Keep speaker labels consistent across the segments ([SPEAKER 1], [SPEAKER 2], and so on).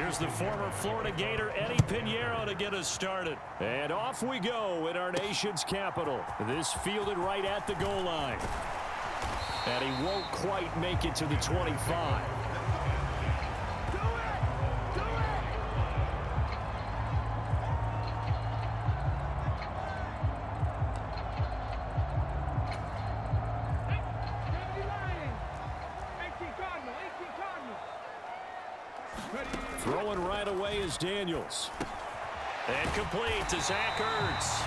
[SPEAKER 1] Here's the former Florida Gator, Eddie Pinheiro, to get us started. And off we go in our nation's capital. This fielded right at the goal line. And he won't quite make it to the 25. Throwing right away is Daniels. And complete to Zach Ertz.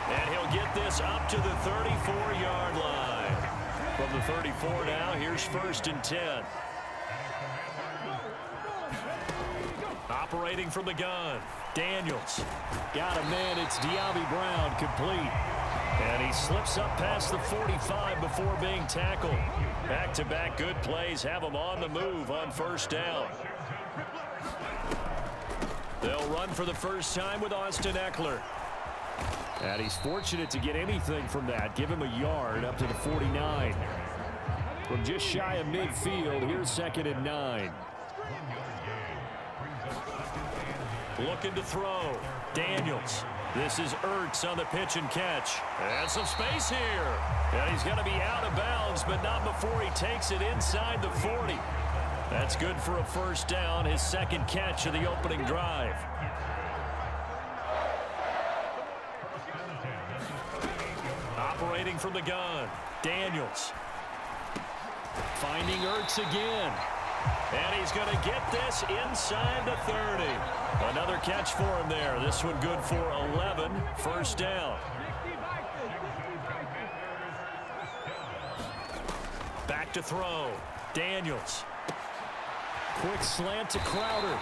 [SPEAKER 1] And he'll get this up to the 34-yard line. From the 34 now, here's 1st and 10. Operating from the gun, Daniels. Got a man, it's De'Ami Brown, complete. And he slips up past the 45 before being tackled. Back-to-back good plays have him on the move on 1st down. They'll run for the first time with Austin Eckler. And he's fortunate to get anything from that. Give him a yard up to the 49. From just shy of midfield, here's 2nd and 9. Looking to throw. Daniels. This is Ertz on the pitch and catch. And some space here. And he's going to be out of bounds, but not before he takes it inside the 40. That's good for a 1st down, his 2nd catch of the opening drive. Operating from the gun, Daniels. Finding Ertz again. And he's going to get this inside the 30. Another catch for him there. This one good for 11, 1st down. Back to throw, Daniels. Quick slant to Crowder.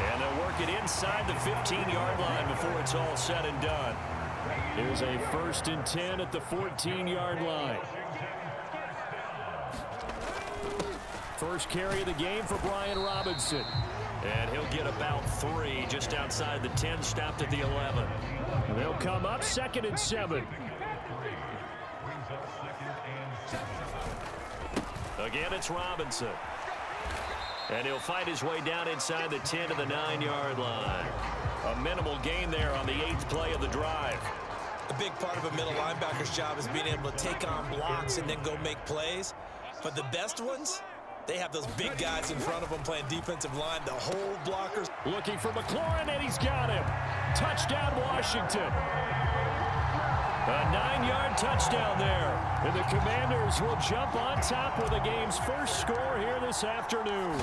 [SPEAKER 1] And they'll work it inside the 15-yard line before it's all said and done. Here's a 1st and 10 at the 14-yard line. First carry of the game for Brian Robinson. And he'll get about 3 just outside the 10, stopped at the 11. And they'll come up 2nd and 7. Again, it's Robinson. And he'll fight his way down inside the 10 to the 9-yard line. A minimal gain there on the 8th play of the drive.
[SPEAKER 2] A big part of a middle linebacker's job is being able to take on blocks and then go make plays. But the best ones, they have those big guys in front of them playing defensive line, the whole blockers.
[SPEAKER 1] Looking for McLaurin, and he's got him. Touchdown, Washington. A 9-yard touchdown there. And the Commanders will jump on top with the game's first score here this afternoon.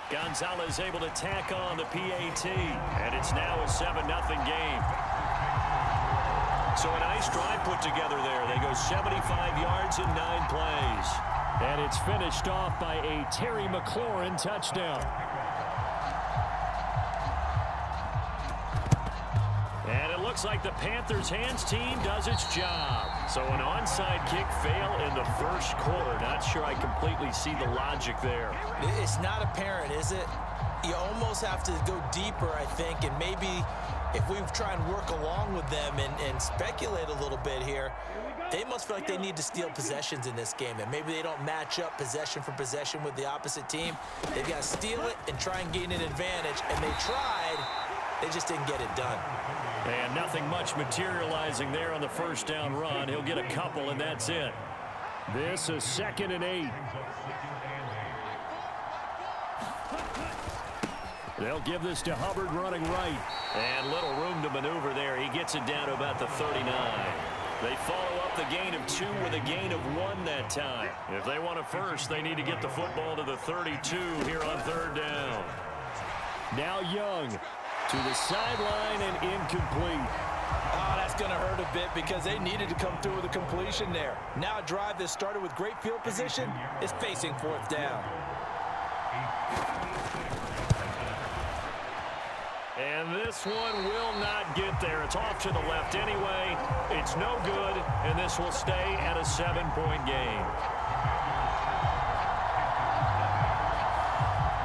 [SPEAKER 1] Gonzalez able to tack on the PAT, and it's now a 7-0 game. So a nice drive put together there. They go 75 yards in 9 plays. And it's finished off by a Terry McLaurin touchdown. And it looks like the Panthers hands team does its job. So an onside kick fail in the 1st quarter. Not sure I completely see the logic there.
[SPEAKER 2] It's not apparent, is it? You almost have to go deeper, I think, and maybe if we try and work along with them and speculate a little bit here, they must feel like they need to steal possessions in this game, and maybe they don't match up possession for possession with the opposite team. They've got to steal it and try and gain an advantage, and they tried. They just didn't get it done.
[SPEAKER 1] And nothing much materializing there on the 1st down run. He'll get a couple, and that's it. This is 2nd and 8. They'll give this to Hubbard running right. And little room to maneuver there. He gets it down to about the 39. They follow up the gain of 2 with a gain of 1 that time. If they want a first, they need to get the football to the 32 here on 3rd down. Now Young to the sideline and incomplete.
[SPEAKER 3] Oh, that's going to hurt a bit because they needed to come through with a completion there. Now a drive that started with great field position is facing 4th down.
[SPEAKER 1] And this one will not get there. It's off to the left anyway. It's no good, and this will stay at a 7-point game.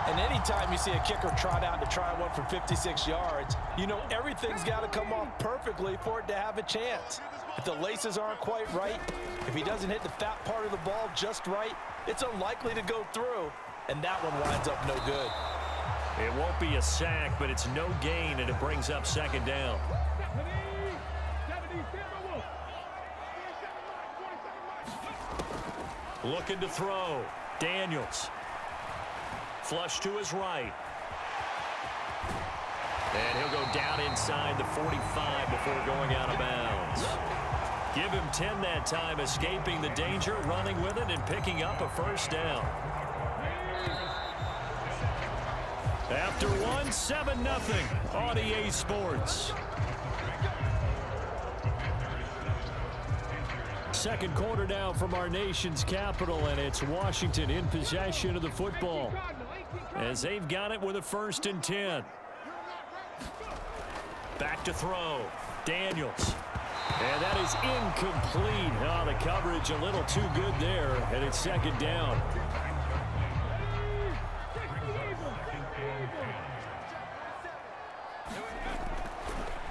[SPEAKER 3] And anytime you see a kicker trot out to try one from 56 yards, you know everything's got to come off perfectly for it to have a chance. If the laces aren't quite right, if he doesn't hit the fat part of the ball just right, it's unlikely to go through. and that one winds up no good.
[SPEAKER 1] It won't be a sack, but it's no gain, and it brings up second down. Looking to throw. Daniels. Flush to his right. And he'll go down inside the 45 before going out of bounds. Give him 10 that time, escaping the danger, running with it, and picking up a first down. After one, 7-0 on EA Sports. Second quarter now from our nation's capital, and it's Washington in possession of the football as they've got it with a 1st and 10. Back to throw. Daniels. And that is incomplete. Oh, the coverage a little too good there, and it's second down.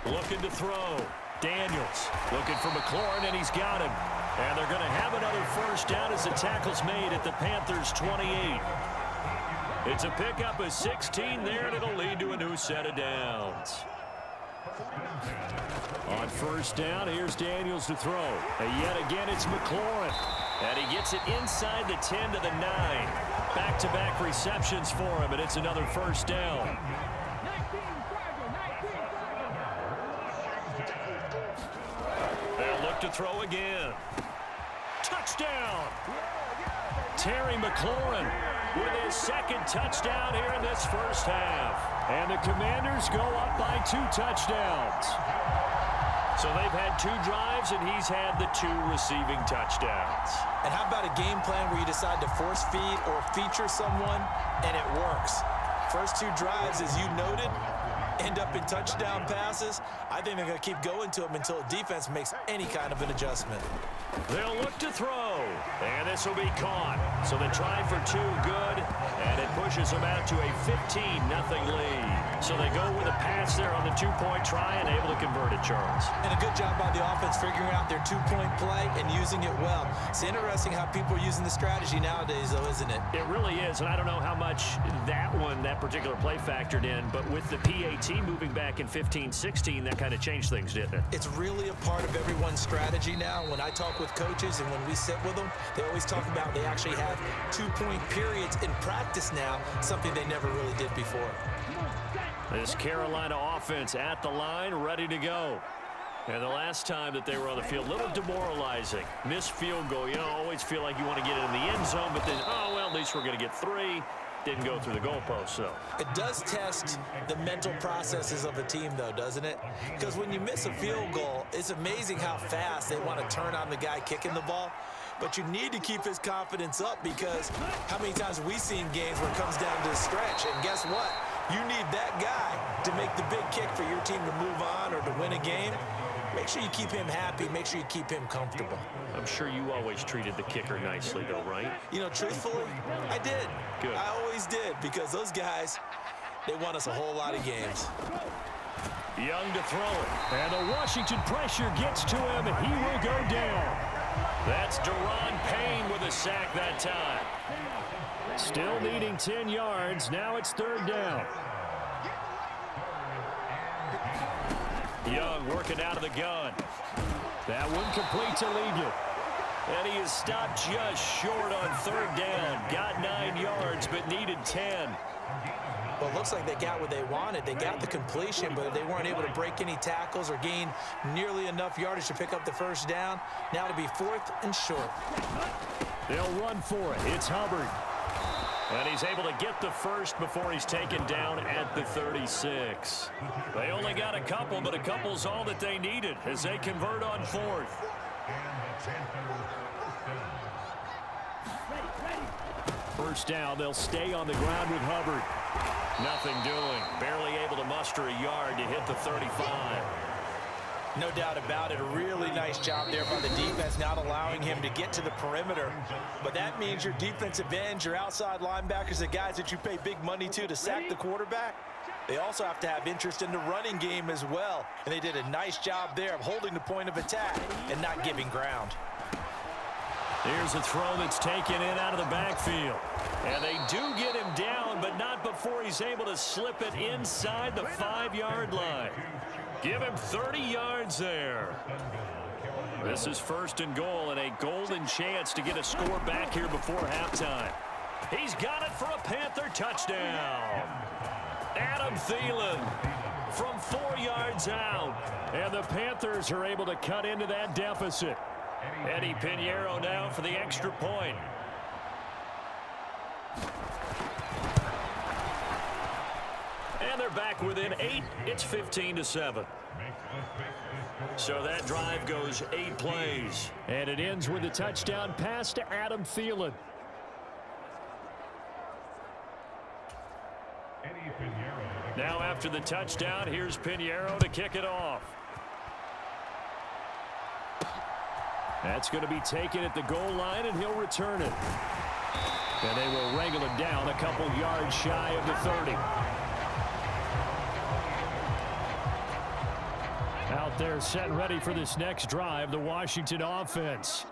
[SPEAKER 1] Looking to throw. Daniels looking for McLaurin, and he's got him. And they're going to have another first down as the tackle's made at the Panthers' 28. It's a pickup of 16 there, and it'll lead to a new set of downs. On first down, here's Daniels to throw. And yet again, it's McLaurin. And he gets it inside the 10 to the 9. Back-to-back receptions for him, and it's another first down. They'll look to throw again. Touchdown! Terry McLaurin with his second touchdown here in this first half. And the Commanders go up by 2 touchdowns. So they've had 2 drives, and he's had the 2 receiving touchdowns.
[SPEAKER 2] And how about a game plan where you decide to force feed or feature someone, and it works? First 2 drives, as you noted, end up in touchdown passes. I think they're going to keep going to them until defense makes any kind of an adjustment.
[SPEAKER 1] They'll look to throw, and this will be caught. So they try for 2, good, and it pushes them out to a 15-0 lead. So they go with a pass there on the 2-point try and able to convert it, Charles.
[SPEAKER 2] And a good job by the offense figuring out their 2-point play and using it well. It's interesting how people are using the strategy nowadays, though, isn't it?
[SPEAKER 1] It really is, and I don't know how much that particular play factored in, but with the PAT moving back in 15-16, that kind of changed things, didn't it?
[SPEAKER 2] It's really a part of everyone's strategy now. When I talk with coaches and when we sit with them, they always talk about they actually have 2-point periods in practice now, something they never really did before.
[SPEAKER 1] This Carolina offense at the line, ready to go. And the last time that they were on the field, a little demoralizing. Missed field goal. You know, always feel like you want to get it in the end zone, but then, oh, well, at least we're going to get 3. Didn't go through the goalpost, so.
[SPEAKER 2] It does test the mental processes of a team, though, doesn't it? Because when you miss a field goal, it's amazing how fast they want to turn on the guy kicking the ball. But you need to keep his confidence up, because how many times have we seen games where it comes down to the stretch, and guess what? You need that guy to make the big kick for your team to move on or to win a game. Make sure you keep him happy. Make sure you keep him comfortable.
[SPEAKER 1] I'm sure you always treated the kicker nicely, though, right?
[SPEAKER 2] You know, truthfully, I did.
[SPEAKER 1] Good.
[SPEAKER 2] I always did, because those guys, they won us a whole lot of games.
[SPEAKER 1] Young to throw it. And the Washington pressure gets to him, and he will go down. That's Deron Payne with a sack that time. Still needing 10 yards. Now it's 3rd down. Young working out of the gun. That one complete to Legion. And he is stopped just short on 3rd down. Got 9 yards, but needed 10.
[SPEAKER 2] Well, it looks like they got what they wanted. They got the completion, but they weren't able to break any tackles or gain nearly enough yardage to pick up the first down. Now to be 4th and short.
[SPEAKER 1] They'll run for it. It's Hubbard. And he's able to get the first before he's taken down at the 36. They only got a couple, but a couple's all that they needed as they convert on 4th. First down, they'll stay on the ground with Hubbard. Nothing doing. Barely able to muster a yard to hit the 35.
[SPEAKER 2] No doubt about it. A really nice job there by the defense, not allowing him to get to the perimeter. But that means your defensive ends, your outside linebackers, the guys that you pay big money to sack the quarterback, they also have to have interest in the running game as well. And they did a nice job there of holding the point of attack and not giving ground.
[SPEAKER 1] Here's a throw that's taken in out of the backfield. And they do get him down, but not before he's able to slip it inside the 5-yard line. Give him 30 yards there. This is 1st and goal and a golden chance to get a score back here before halftime. He's got it for a Panther touchdown. Adam Thielen from 4 yards out. And the Panthers are able to cut into that deficit. Eddie Pinheiro now for the extra point. And they're back within 8. It's 15-7. So that drive goes 8 plays. And it ends with a touchdown pass to Adam Thielen. Now after the touchdown, here's Pinheiro to kick it off. That's going to be taken at the goal line, and he'll return it. And they will wrangle it down a couple yards shy of the 30. Out there set ready for this next drive, the Washington offense.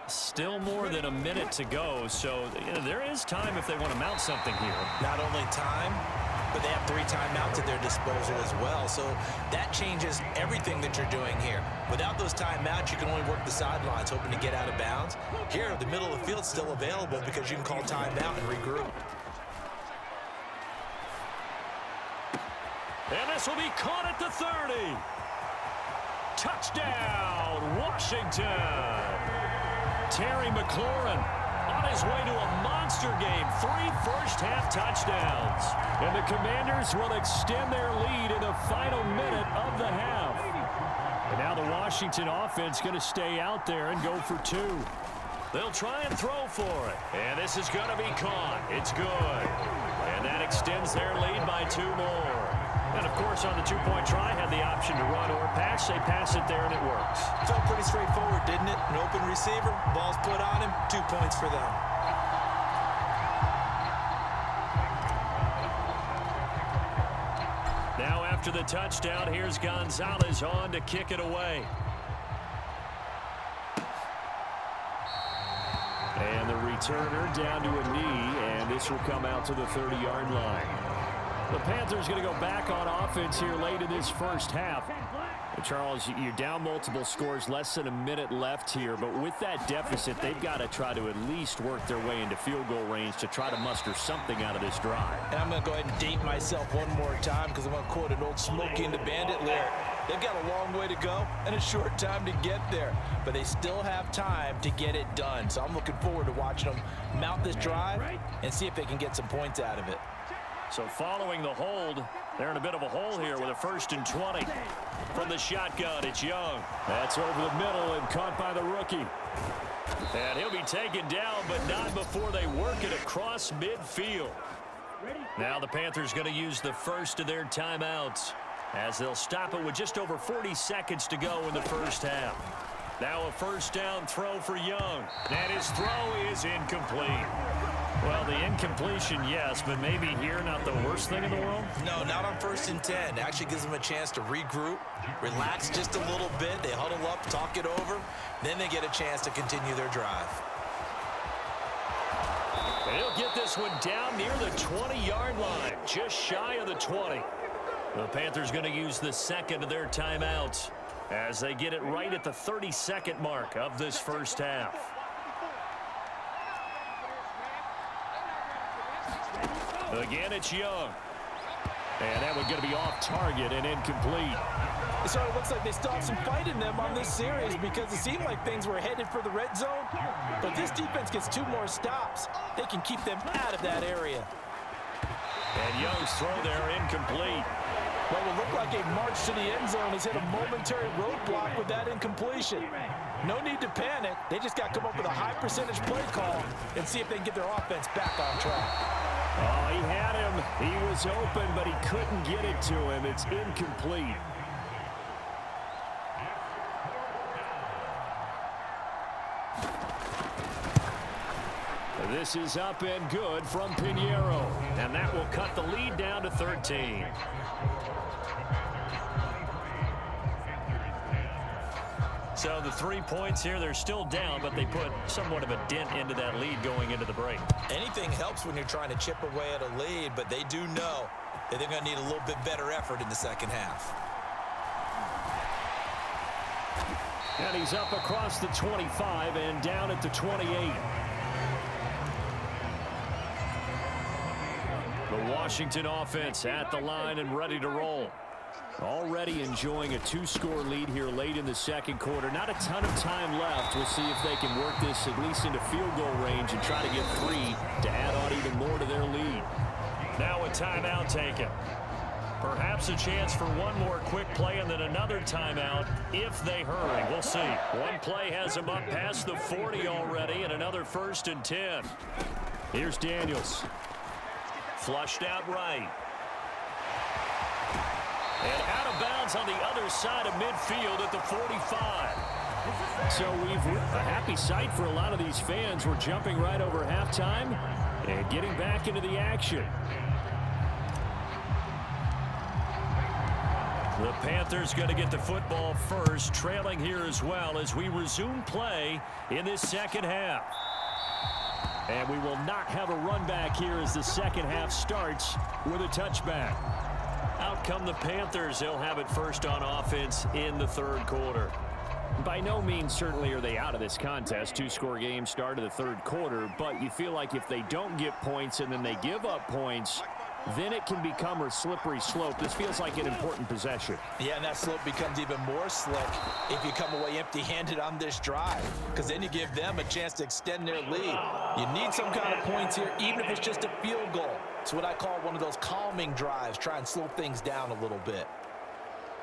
[SPEAKER 1] Still more than a minute to go, so there is time if they want to mount something here.
[SPEAKER 2] Not only time, but they have 3 timeouts at their disposal as well. So that changes everything that you're doing here. Without those timeouts, you can only work the sidelines, hoping to get out of bounds. Here, the middle of the field's still available because you can call timeout and regroup.
[SPEAKER 1] And this will be caught at the 30. Touchdown, Washington. Terry McLaurin on his way to a monster game. 3 first-half touchdowns. And the Commanders will extend their lead in the final minute of the half. And now the Washington offense going to stay out there and go for 2. They'll try and throw for it. And this is going to be caught. It's good. And that extends their lead by 2 more. And, of course, on the 2-point try, had the option to run or pass. They pass it there, and it works.
[SPEAKER 2] Felt pretty straightforward, didn't it? An open receiver, ball's put on him, 2 points for them.
[SPEAKER 1] Now, after the touchdown, here's Gonzalez on to kick it away. And the returner down to a knee, and this will come out to the 30-yard line. The Panthers going to go back on offense here late in this first half. Charles, you're down multiple scores, less than a minute left here. But with that deficit, they've got to try to at least work their way into field goal range to try to muster something out of this drive.
[SPEAKER 2] And I'm going to go ahead and date myself one more time because I'm going to quote an old Smokey and the Bandit lyric. They've got a long way to go and a short time to get there. But they still have time to get it done. So I'm looking forward to watching them mount this drive and see if they can get some points out of it.
[SPEAKER 1] So following the hold, they're in a bit of a hole here with a 1st and 20. From the shotgun, it's Young. That's over the middle and caught by the rookie. And he'll be taken down, but not before they work it across midfield. Now the Panthers going to use the first of their timeouts as they'll stop it with just over 40 seconds to go in the first half. Now a 1st down throw for Young. And his throw is incomplete. Well, the incompletion, yes, but maybe here not the worst thing in the world?
[SPEAKER 2] No, not on 1st and 10. It actually gives them a chance to regroup, relax just a little bit. They huddle up, talk it over. Then they get a chance to continue their drive.
[SPEAKER 1] They'll get this one down near the 20-yard line, just shy of the 20. The Panthers going to use the second of their timeouts as they get it right at the 30-second mark of this first half. Again, it's Young. And that one's going to be off target and incomplete.
[SPEAKER 3] It sort of looks like they still have some fight in them on this series because it seemed like things were headed for the red zone. But this defense gets 2 more stops. They can keep them out of that area.
[SPEAKER 1] And Young's throw there incomplete.
[SPEAKER 3] What will look like a march to the end zone has hit a momentary roadblock with that incompletion. No need to panic. They just got to come up with a high percentage play call and see if they can get their offense back on track.
[SPEAKER 1] Oh, he had him. He was open, but he couldn't get it to him. It's incomplete. This is up and good from Pinheiro. And that will cut the lead down to 13. So the 3 points here, they're still down, but they put somewhat of a dent into that lead going into the break.
[SPEAKER 2] Anything helps when you're trying to chip away at a lead, but they do know that they're going to need a little bit better effort in the second half.
[SPEAKER 1] And he's up across the 25 and down at the 28. The Washington offense at the line and ready to roll. Already enjoying a 2-score lead here late in the second quarter. Not a ton of time left. We'll see if they can work this at least into field goal range and try to get 3 to add on even more to their lead. Now a timeout taken. Perhaps a chance for one more quick play and then another timeout if they hurry. We'll see. One play has them up past the 40 already and another 1st and 10. Here's Daniels. Flushed out right. And out of bounds on the other side of midfield at the 45. So a happy sight for a lot of these fans. We're jumping right over halftime and getting back into the action. The Panthers going to get the football first, trailing here as well as we resume play in this second half. And we will not have a run back here as the second half starts with a touchback. Out come the Panthers. They'll have it first on offense in the third quarter. By no means certainly are they out of this contest. 2-score game start of the third quarter, but you feel like if they don't get points and then they give up points, then it can become a slippery slope. This feels like an important possession.
[SPEAKER 2] Yeah, and that slope becomes even more slick if you come away empty-handed on this drive, because then you give them a chance to extend their lead. You need some kind of points here, even if it's just a field goal. It's what I call one of those calming drives. Try and slow things down a little bit.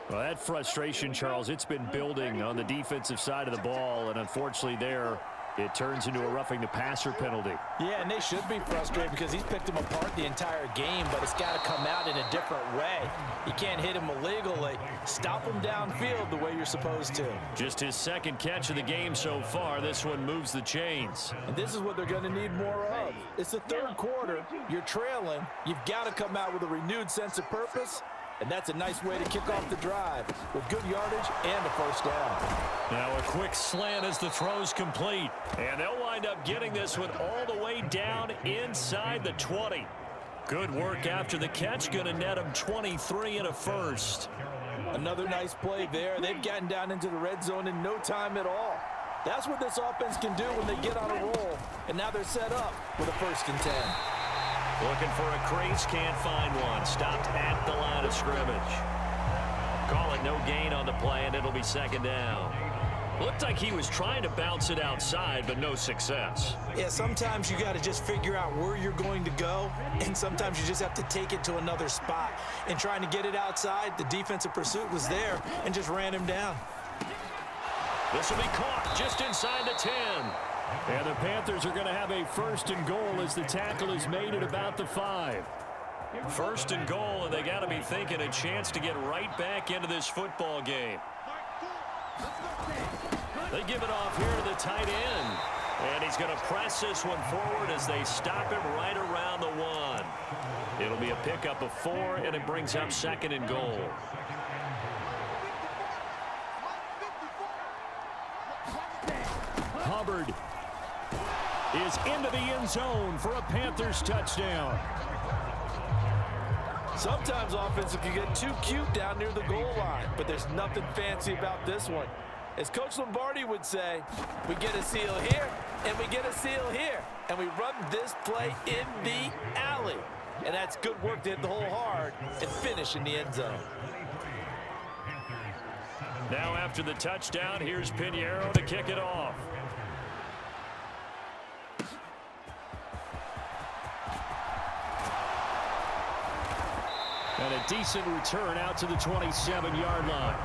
[SPEAKER 1] Well, that frustration, Charles, it's been building on the defensive side of the ball, and unfortunately there, it turns into a roughing the passer penalty.
[SPEAKER 2] Yeah, and they should be frustrated because he's picked them apart the entire game, but it's got to come out in a different way. You can't hit him illegally. Stop him downfield the way you're supposed to.
[SPEAKER 1] Just his second catch of the game so far. This one moves the chains.
[SPEAKER 2] And this is what they're going to need more of. It's the third quarter. You're trailing. You've got to come out with a renewed sense of purpose. And that's a nice way to kick off the drive with good yardage and a first down.
[SPEAKER 1] Now a quick slant as the throw's complete. And they'll wind up getting this one all the way down inside the 20. Good work after the catch. Going to net them 23 and a first.
[SPEAKER 2] Another nice play there. They've gotten down into the red zone in no time at all. That's what this offense can do when they get on a roll. And now they're set up with a 1st and 10.
[SPEAKER 1] Looking for a crease, can't find one. Stopped at the line of scrimmage. Call it no gain on the play, and it'll be second down. Looked like he was trying to bounce it outside, but no success.
[SPEAKER 2] Yeah, sometimes you got to just figure out where you're going to go, and sometimes you just have to take it to another spot. And trying to get it outside, the defensive pursuit was there and just ran him down.
[SPEAKER 1] This will be caught just inside the 10. And the Panthers are going to have a 1st and goal as the tackle is made at about the 5. 1st and goal, and they got to be thinking a chance to get right back into this football game. They give it off here to the tight end. And he's going to press this one forward as they stop him right around the 1. It'll be a pickup of 4, and it brings up 2nd and goal. Hubbard is into the end zone for a Panthers touchdown.
[SPEAKER 3] Sometimes offense can get too cute down near the goal line, but there's nothing fancy about this one. As Coach Lombardi would say, we get a seal here, and we get a seal here, and we run this play in the alley. And that's good work to hit the hole hard and finish in the end zone.
[SPEAKER 1] Now after the touchdown, here's Pinheiro to kick it off. And a decent return out to the 27-yard line.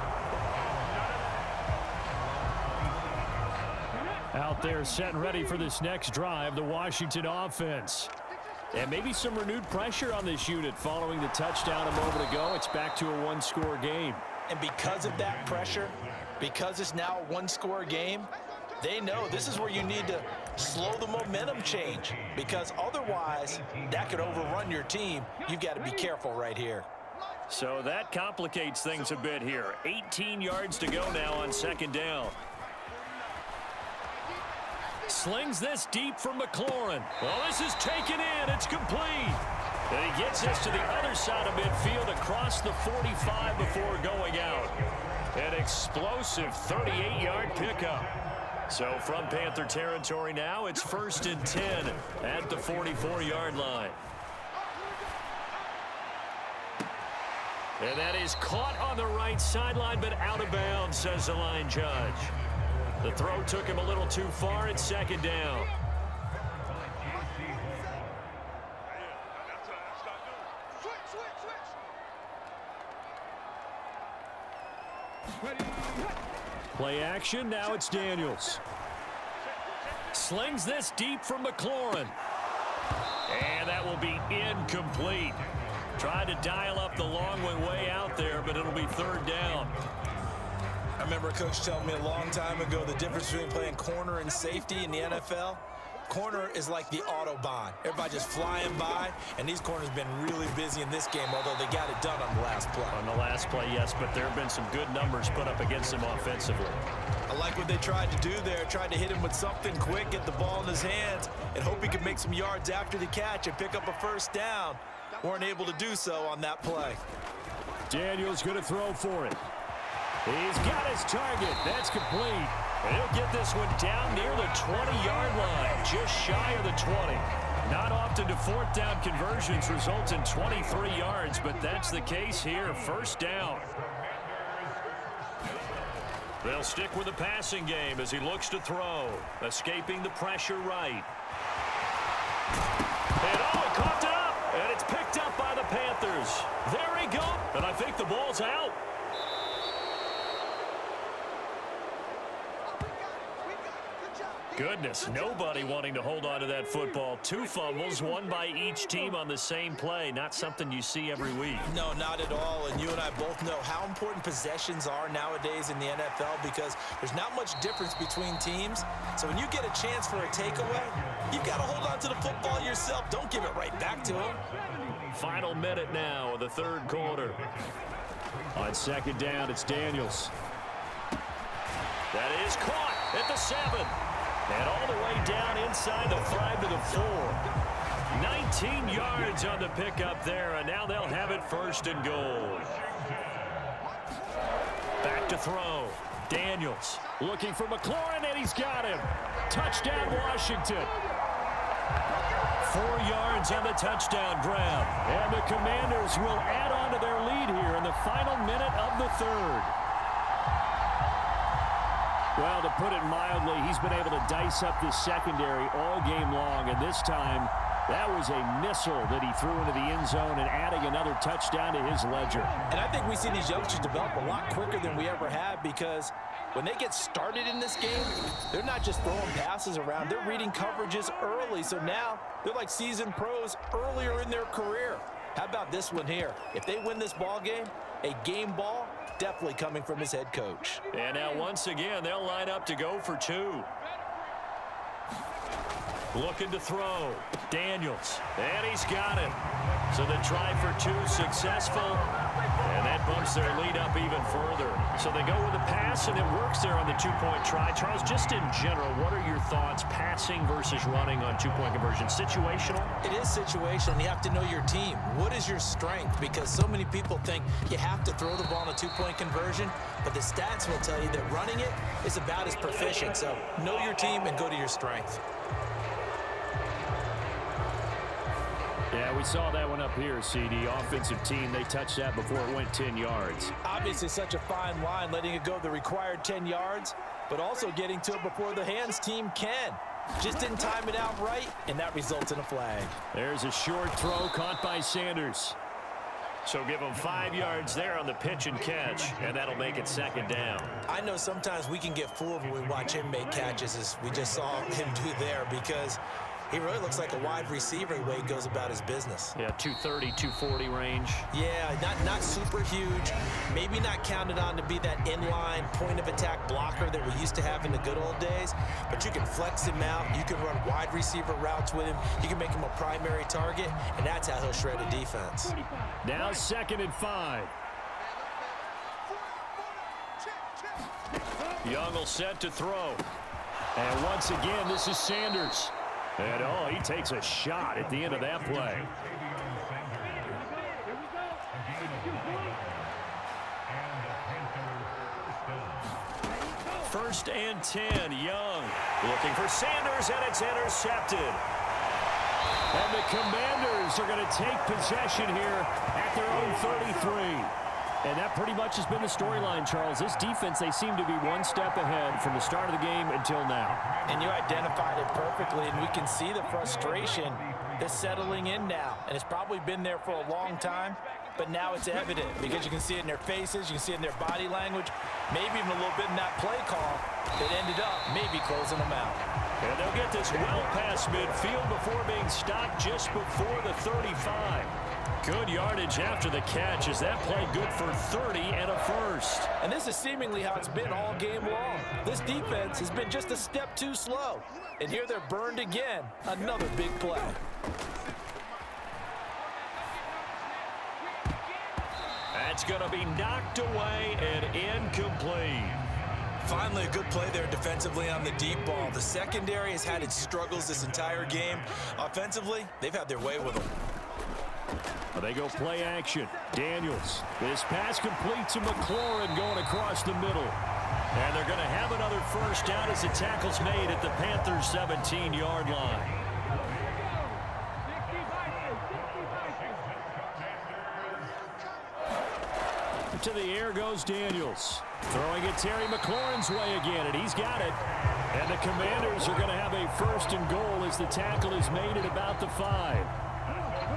[SPEAKER 1] Out there set and ready for this next drive, the Washington offense. And maybe some renewed pressure on this unit following the touchdown a moment ago. It's back to a 1-score game.
[SPEAKER 2] And because of that pressure, because it's now a 1-score game, they know this is where you need to slow the momentum change, because otherwise that could overrun your team. You've got to be careful right here.
[SPEAKER 1] So that complicates things a bit here. 18 yards to go now on 2nd down. Slings this deep from McLaurin. Well, this is taken in. It's complete. And he gets us to the other side of midfield across the 45 before going out. An explosive 38-yard pickup. So from Panther territory now, it's 1st and 10 at the 44-yard line. And that is caught on the right sideline, but out of bounds, says the line judge. The throw took him a little too far. It's 2nd down. Play action. Now it's Daniels. Slings this deep from McLaurin. And that will be incomplete. Tried to dial up the long way out there, but it'll be 3rd down.
[SPEAKER 2] I remember a coach telling me a long time ago the difference between playing corner and safety in the NFL. Corner is like the Autobahn. Everybody just flying by, and these corners have been really busy in this game, although they got it done on the last play.
[SPEAKER 1] On the last play, yes, but there have been some good numbers put up against them offensively.
[SPEAKER 2] I like what they tried to do there, tried to hit him with something quick, get the ball in his hands, and hope he could make some yards after the catch and pick up a 1st down. Weren't able to do so on that play.
[SPEAKER 1] Daniels going to throw for it. He's got his target. That's complete. And he'll get this one down near the 20-yard line, just shy of the 20. Not often do 4th down conversions result in 23 yards, but that's the case here. 1st down. They'll stick with the passing game as he looks to throw. Escaping the pressure right. And he caught it up. And it's picked up by the Panthers. There he goes. And I think the ball's out. Goodness, nobody wanting to hold on to that football. 2 fumbles, 1 by each team on the same play. Not something you see every week.
[SPEAKER 2] No, not at all. And you and I both know how important possessions are nowadays in the NFL because there's not much difference between teams. So when you get a chance for a takeaway, you've got to hold on to the football yourself. Don't give it right back to him.
[SPEAKER 1] Final minute now of the 3rd quarter. On 2nd down, it's Daniels. That is caught at the 7. And all the way down inside the 5 to the 4. 19 yards on the pickup there, and now they'll have it 1st and goal. Back to throw. Daniels looking for McLaurin, and he's got him. Touchdown, Washington. 4 yards on the touchdown grab. And the Commanders will add on to their lead here in the final minute of the 3rd. Well, to put it mildly, he's been able to dice up this secondary all game long, and this time that was a missile that he threw into the end zone and adding another touchdown to his ledger.
[SPEAKER 2] And I think we see these youngsters develop a lot quicker than we ever have because when they get started in this game, they're not just throwing passes around. They're reading coverages early, so now they're like seasoned pros earlier in their career. How about this one here? If they win this ball game, a game ball, definitely coming from his head coach.
[SPEAKER 1] And now once again, they'll line up to go for 2. Looking to throw. Daniels. And he's got it. So the try for 2 successful. And that bumps their lead up even further. So they go with a pass, and it works there on the 2-point try. Charles, just in general, what are your thoughts passing versus running on 2-point conversion? Situational?
[SPEAKER 2] It is situational. You have to know your team. What is your strength? Because so many people think you have to throw the ball on a 2-point conversion, but the stats will tell you that running it is about as proficient. So know your team and go to your strength.
[SPEAKER 1] Yeah, we saw that one up here, CD. Offensive team, they touched that before it went 10 yards.
[SPEAKER 3] Obviously such a fine line, letting it go the required 10 yards, but also getting to it before the hands team can. Just didn't time it out right, and that results in a flag.
[SPEAKER 1] There's a short throw caught by Sanders. So give him 5 yards there on the pitch and catch, and that'll make it 2nd down.
[SPEAKER 2] I know sometimes we can get fooled when we watch him make catches, as we just saw him do there, because he really looks like a wide receiver the way he goes about his business.
[SPEAKER 1] Yeah, 230, 240 range.
[SPEAKER 2] Yeah, not super huge. Maybe not counted on to be that inline point-of-attack blocker that we used to have in the good old days. But you can flex him out. You can run wide receiver routes with him. You can make him a primary target, and that's how he'll shred a defense.
[SPEAKER 1] Now 2nd and 5. Young will set to throw. And once again, this is Sanders. And, oh, he takes a shot at the end of that play. First and 10, Young. Looking for Sanders, and it's intercepted. And the Commanders are going to take possession here at their own 33. And that pretty much has been the storyline, Charles. This defense, they seem to be one step ahead from the start of the game until now.
[SPEAKER 2] And you identified it perfectly, and we can see the frustration that's settling in now. And it's probably been there for a long time, but now it's evident because you can see it in their faces, you can see it in their body language, maybe even a little bit in that play call that ended up maybe closing them out.
[SPEAKER 1] And they'll get this well past midfield before being stopped just before the 35. Good yardage after the catch. Is that play good for 30 and a first?
[SPEAKER 3] And this is seemingly how it's been all game long. This defense has been just a step too slow. And here they're burned again. Another big play.
[SPEAKER 1] That's going to be knocked away and incomplete.
[SPEAKER 2] Finally, a good play there defensively on the deep ball. The secondary has had its struggles this entire game. Offensively, they've had their way with them.
[SPEAKER 1] They go play action. Daniels. This pass complete to McLaurin going across the middle. And they're going to have another first down as the tackle's made at the Panthers' 17-yard line. To the air goes Daniels. Throwing it Terry McLaurin's way again, and he's got it. And the Commanders are going to have a first and goal as the tackle is made at about the 5.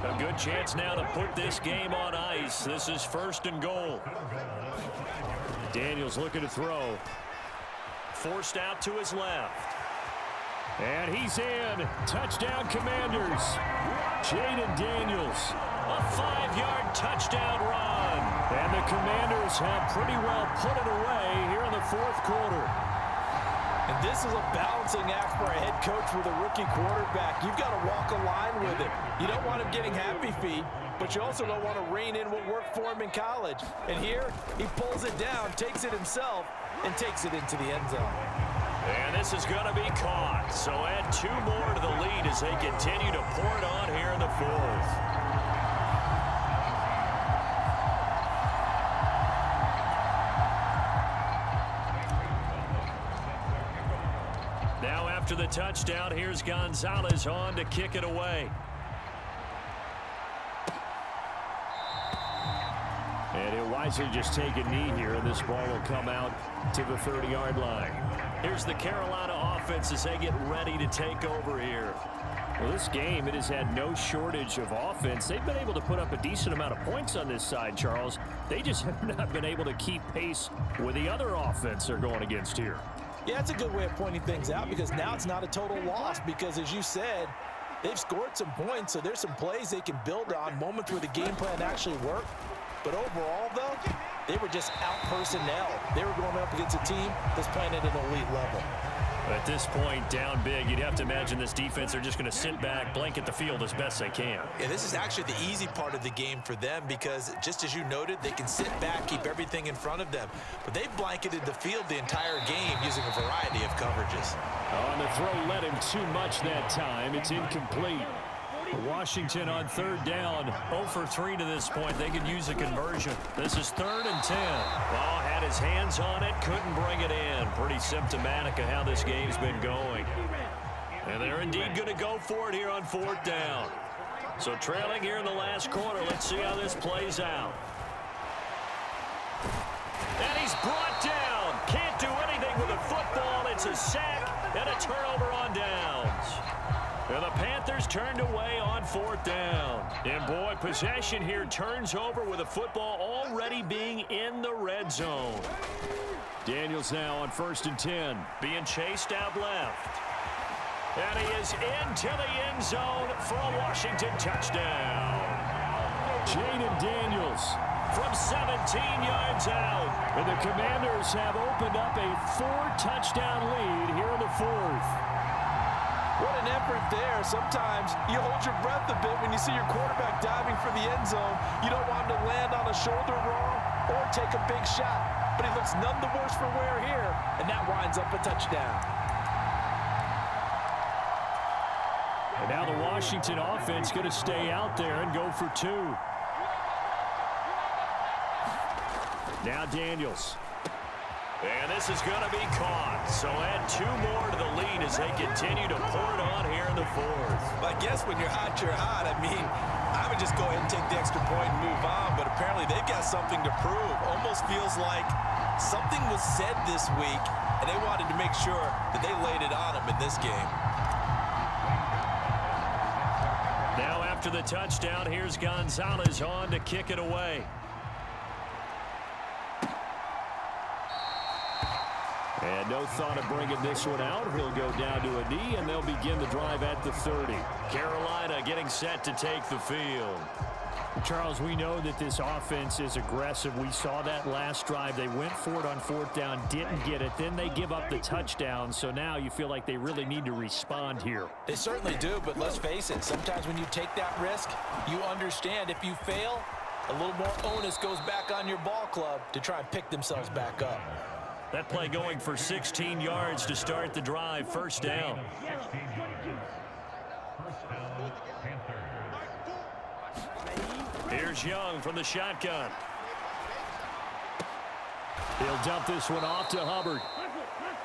[SPEAKER 1] A good chance now to put this game on ice. This is first and goal. Daniels looking to throw. Forced out to his left. And he's in. Touchdown, Commanders. Jaden Daniels. A 5-yard touchdown run. And the Commanders have pretty well put it away here in the fourth quarter.
[SPEAKER 3] And this is a balancing act for a head coach with a rookie quarterback. You've got to walk a line with it. You don't want him getting happy feet, but you also don't want to rein in what worked for him in college. And here, he pulls it down, takes it himself, and takes it into the end zone.
[SPEAKER 1] And this is going to be caught. So add 2 more to the lead as they continue to pour it on here in the fourth. Now after the touchdown, here's Gonzalez on to kick it away. And he'll wisely just take a knee here, and this ball will come out to the 30-yard line. Here's the Carolina offense as they get ready to take over here. Well, this game, it has had no shortage of offense. They've been able to put up a decent amount of points on this side, Charles. They just have not been able to keep pace with the other offense they're going against here.
[SPEAKER 3] Yeah, it's a good way of pointing things out because now it's not a total loss because, as you said, they've scored some points, so there's some plays they can build on, moments where the game plan actually worked. But overall, though, they were just out-personnel. They were going up against a team that's playing at an elite level.
[SPEAKER 1] At this point, down big, you'd have to imagine this defense, they're just going to sit back, blanket the field as best they can.
[SPEAKER 2] Yeah, this is actually the easy part of the game for them because, just as you noted, they can sit back, keep everything in front of them. But they've blanketed the field the entire game using a variety of coverages.
[SPEAKER 1] On the throw, led him too much that time. It's incomplete. Washington on third down, 0 for 3 to this point. They could use a conversion. This is 3rd and 10. Ball had his hands on it, couldn't bring it in. Pretty symptomatic of how this game's been going. And they're indeed going to go for it here on 4th down. So trailing here in the last quarter, let's see how this plays out. And he's brought down. Can't do anything with a football. It's a sack and a turnover on downs. And the Panthers turned away on 4th down. And boy, possession here turns over with the football already being in the red zone. Daniels now on 1st and 10, being chased out left. And he is into the end zone for a Washington touchdown. Jaden Daniels from 17 yards out. And the Commanders have opened up a 4-touchdown lead here in the 4th.
[SPEAKER 3] What an effort there. Sometimes you hold your breath a bit when you see your quarterback diving for the end zone. You don't want him to land on a shoulder wrong or take a big shot. But he looks none the worse for wear here, and that winds up a touchdown.
[SPEAKER 1] And now the Washington offense going to stay out there and go for 2. Now Daniels. And this is going to be caught. So add 2 more to the lead as they continue to pour it on here in the 4th.
[SPEAKER 2] But I guess when you're hot, you're hot. I mean, I would just go ahead and take the extra point and move on. But apparently they've got something to prove. Almost feels like something was said this week, and they wanted to make sure that they laid it on them in this game.
[SPEAKER 1] Now after the touchdown, here's Gonzalez on to kick it away. And no thought of bringing this one out. He'll go down to a knee, and they'll begin the drive at the 30. Carolina getting set to take the field. Charles, we know that this offense is aggressive. We saw that last drive. They went for it on 4th down, didn't get it. Then they give up the touchdown. So now you feel like they really need to respond here.
[SPEAKER 3] They certainly do, but let's face it. Sometimes when you take that risk, you understand if you fail, a little more onus goes back on your ball club to try and pick themselves back up.
[SPEAKER 1] That play going for 16 yards to start the drive. 1st down. Here's Young from the shotgun. He'll dump this one off to Hubbard.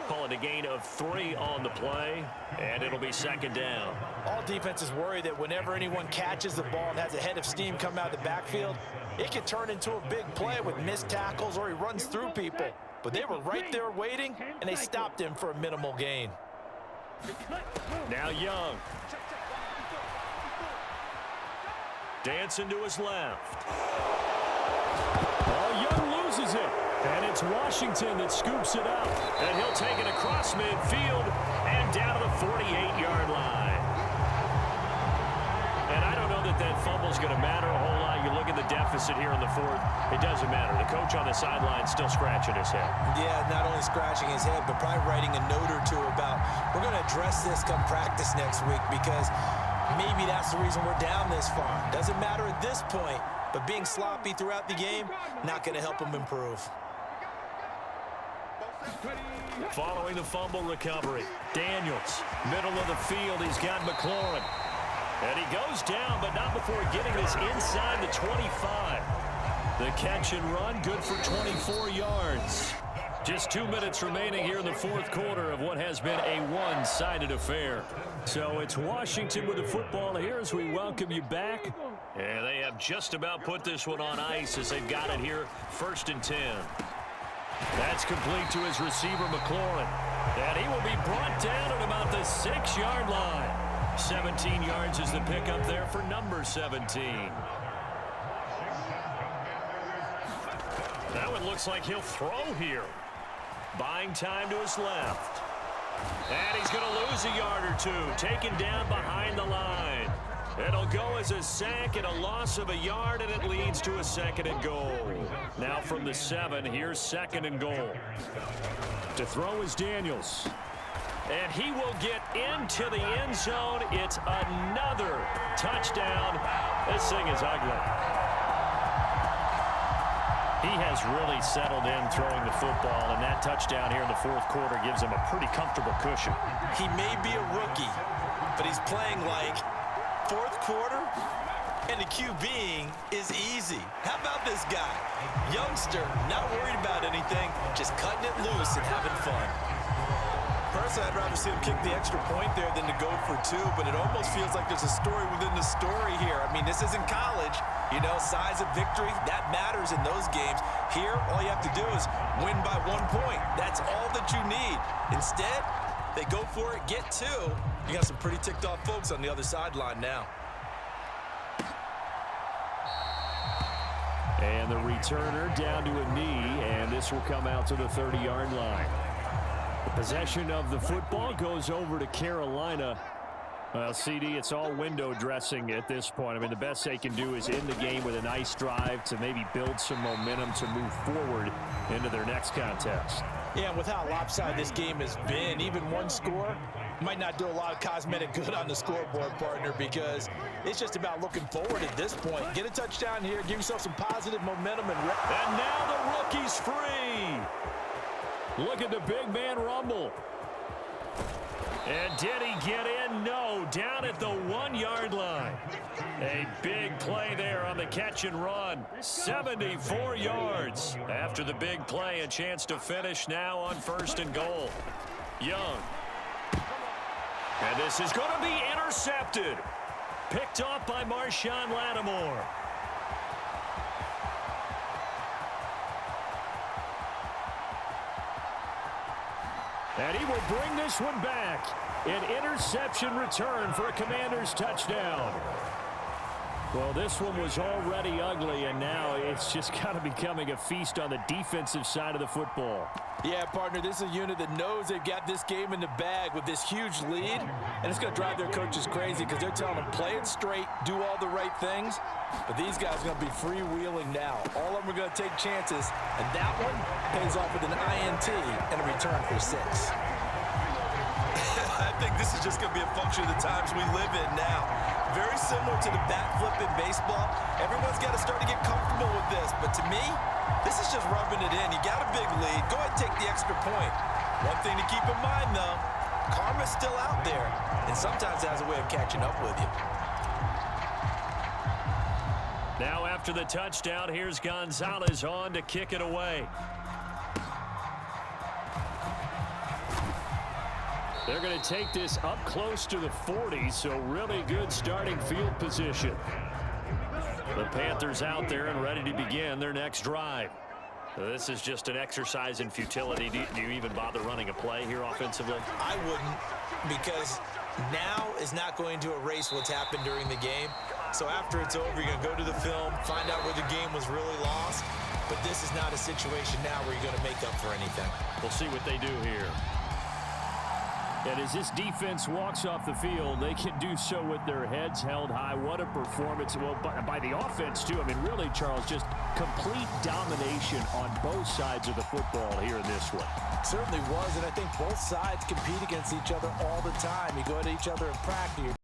[SPEAKER 1] Call it a gain of 3 on the play, and it'll be 2nd down.
[SPEAKER 3] All defenses worry that whenever anyone catches the ball and has a head of steam come out of the backfield, it can turn into a big play with missed tackles or he runs through people. But they were right there waiting, and they stopped him for a minimal gain.
[SPEAKER 1] Now Young. Dancing to his left. Oh, Young loses it. And it's Washington that scoops it up. And he'll take it across midfield and down to the 48-yard line. And I don't know that that fumble's going to matter a whole lot. You look at the deficit here in the 4th. It doesn't matter. The coach on the sideline still scratching his head.
[SPEAKER 2] Yeah, not only scratching his head, but probably writing a note or two about, we're going to address this come practice next week because maybe that's the reason we're down this far. Doesn't matter at this point, but being sloppy throughout the game, not going to help him improve.
[SPEAKER 1] Following the fumble recovery, Daniels, middle of the field, he's got McLaurin. And he goes down, but not before getting this inside the 25. The catch and run, good for 24 yards. Just 2 minutes remaining here in the 4th quarter of what has been a one-sided affair. So it's Washington with the football here as we welcome you back. And they have just about put this one on ice as they've got it here, 1st and 10. That's complete to his receiver, McLaurin. And he will be brought down at about the 6-yard line. 17 yards is the pickup there for number 17. That one looks like he'll throw here. Buying time to his left. And he's going to lose a yard or 2. Taken down behind the line. It'll go as a sack and a loss of a yard, and it leads to a 2nd and goal. Now from the 7, here's 2nd and goal. To throw is Daniels. And he will get into the end zone. It's another touchdown. This thing is ugly. He has really settled in throwing the football, and that touchdown here in the 4th quarter gives him a pretty comfortable cushion.
[SPEAKER 2] He may be a rookie, but he's playing like 4th quarter, and the QBing is easy. How about this guy? Youngster, not worried about anything, just cutting it loose and having fun. Personally, I'd rather see him kick the extra point there than to go for 2, but it almost feels like there's a story within the story here. I mean, this isn't college. You know, size of victory, that matters in those games. Here, all you have to do is win by 1 point. That's all that you need. Instead, they go for it, get 2. You got some pretty ticked off folks on the other sideline now.
[SPEAKER 1] And the returner down to a knee, and this will come out to the 30-yard line. The possession of the football goes over to Carolina. Well, CD, it's all window dressing at this point. I mean, the best they can do is end the game with a nice drive to maybe build some momentum to move forward into their next contest.
[SPEAKER 3] Yeah, and with how lopsided this game has been, even one score might not do a lot of cosmetic good on the scoreboard, partner, because it's just about looking forward at this point. Get a touchdown here, give yourself some positive momentum. And
[SPEAKER 1] now the rookie's free. Look at the big man rumble. And did he get in? No, down at the 1-yard line. A big play there on the catch and run. 74 yards. After the big play, a chance to finish now on 1st and goal. Young. And this is going to be intercepted. Picked off by Marshawn Lattimore. And he will bring this one back. An interception return for a Commanders touchdown. Well, this one was already ugly, and now it's just kind of becoming a feast on the defensive side of the football.
[SPEAKER 3] Yeah, partner, this is a unit that knows they've got this game in the bag with this huge lead, and it's going to drive their coaches crazy because they're telling them, play it straight, do all the right things, but these guys are going to be freewheeling now. All of them are going to take chances, and that one pays off with an INT and a return for 6.
[SPEAKER 2] I think this is just going to be a function of the times we live in now. Very similar to the bat flip in baseball. Everyone's got to start to get comfortable with this. But to me, this is just rubbing it in. You got a big lead. Go ahead and take the extra point. One thing to keep in mind, though, karma's still out there. And sometimes it has a way of catching up with you.
[SPEAKER 1] Now after the touchdown, here's Gonzalez on to kick it away. They're going to take this up close to the 40, so really good starting field position. The Panthers out there and ready to begin their next drive. This is just an exercise in futility. Do you even bother running a play here offensively?
[SPEAKER 2] I wouldn't, because now is not going to erase what's happened during the game. So after it's over, you're going to go to the film, find out where the game was really lost. But this is not a situation now where you're going to make up for anything.
[SPEAKER 1] We'll see what they do here. And as this defense walks off the field, they can do so with their heads held high. What a performance. Well, by the offense, too. I mean, really, Charles, just complete domination on both sides of the football here in this one.
[SPEAKER 3] Certainly was, and I think both sides compete against each other all the time. You go at each other in practice.